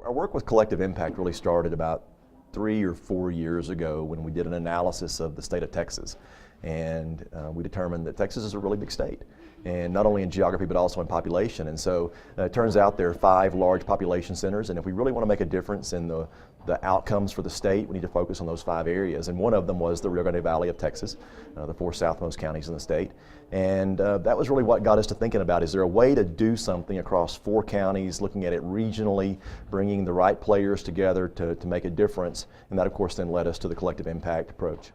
Our work with Collective Impact really started about 3 or 4 years ago when we did an analysis of the state of Texas. And we determined that Texas is a really big state, and not only in geography but also in population. And so it turns out there are 5 large population centers, and if we really want to make a difference in the outcomes for the state, we need to focus on those 5 areas. And one of them was the Rio Grande Valley of Texas, the 4 southmost counties in the state. And that was really what got us to thinking about, is there a way to do something across 4 counties, looking at it regionally, bringing the right players together to make a difference. And that, of course, then led us to the Collective Impact approach.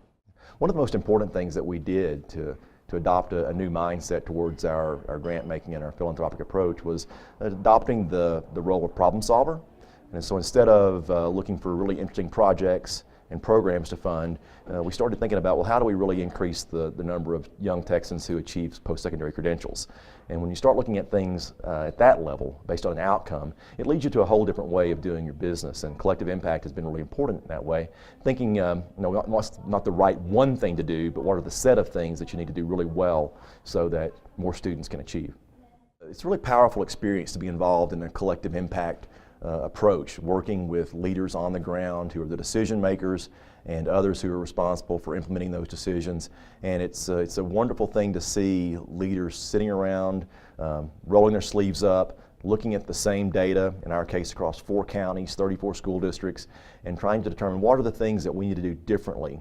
One of the most important things that we did to adopt a new mindset towards our grant making and our philanthropic approach was adopting the role of problem solver. And so instead of looking for really interesting projects and programs to fund, we started thinking about, well, how do we really increase the number of young Texans who achieve post-secondary credentials? And when you start looking at things at that level, based on an outcome, it leads you to a whole different way of doing your business. And Collective Impact has been really important in that way. Thinking, not the right one thing to do, but what are the set of things that you need to do really well so that more students can achieve. It's a really powerful experience to be involved in a Collective Impact approach, working with leaders on the ground who are the decision makers and others who are responsible for implementing those decisions. And it's a wonderful thing to see leaders sitting around, rolling their sleeves up, looking at the same data, in our case across 4 counties, 34 school districts, and trying to determine what are the things that we need to do differently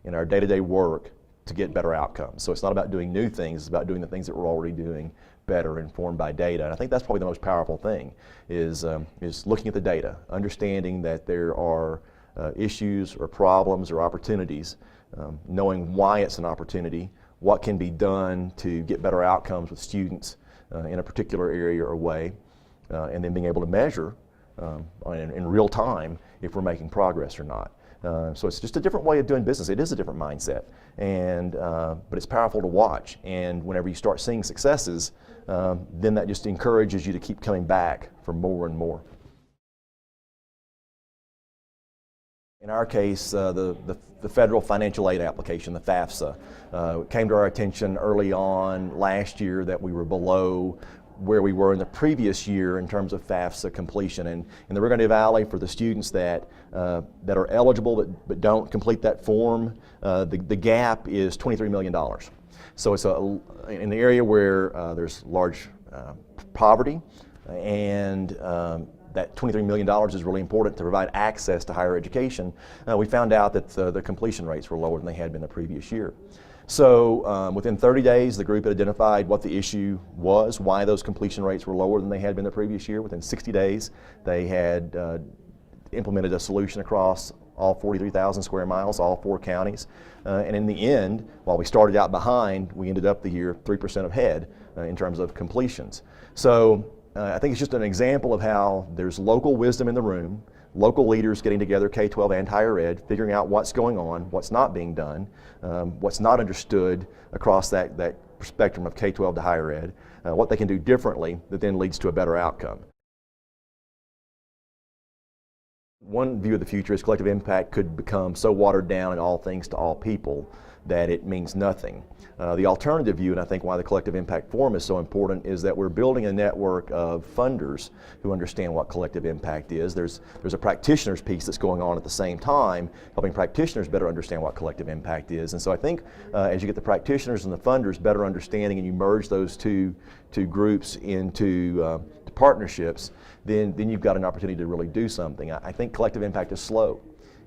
in our day-to-day work to get better outcomes. So it's not about doing new things, it's about doing the things that we're already doing better, informed by data. And I think that's probably the most powerful thing, is looking at the data, understanding that there are issues or problems or opportunities, knowing why it's an opportunity, what can be done to get better outcomes with students in a particular area or way, and then being able to measure in real time if we're making progress or not. So it's just a different way of doing business. It is a different mindset, and but it's powerful to watch. And whenever you start seeing successes, then that just encourages you to keep coming back for more and more. In our case, the federal financial aid application, the FAFSA, came to our attention early on last year that we were below where we were in the previous year in terms of FAFSA completion. And in the Rio Grande Valley, for the students that are eligible but don't complete that form, the gap is $23 million. So it's in the area where there's large poverty, and that $23 million is really important to provide access to higher education. We found out that the completion rates were lower than they had been the previous year. So within 30 days, the group had identified what the issue was, why those completion rates were lower than they had been the previous year. Within 60 days, they had implemented a solution across all 43,000 square miles, all 4 counties. And in the end, while we started out behind, we ended up the year 3% ahead in terms of completions. So I think it's just an example of how there's local wisdom in the room, local leaders getting together, K-12 and higher ed, figuring out what's going on, what's not being done, what's not understood across that spectrum of K-12 to higher ed, what they can do differently that then leads to a better outcome. One view of the future is Collective Impact could become so watered down in all things to all people that it means nothing. The alternative view, and I think why the Collective Impact Forum is so important, is that we're building a network of funders who understand what Collective Impact is. There's a practitioners piece that's going on at the same time, helping practitioners better understand what Collective Impact is. And so I think as you get the practitioners and the funders better understanding, and you merge those two groups into partnerships, then you've got an opportunity to really do something. I think Collective Impact is slow,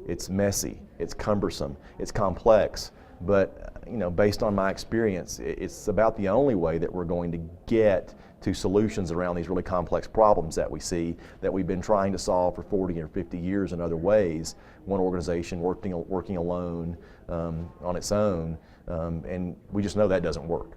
it's messy, it's cumbersome, it's complex. But based on my experience, it's about the only way that we're going to get to solutions around these really complex problems that we see, that we've been trying to solve for 40 or 50 years in other ways, one organization working alone on its own, and we just know that doesn't work.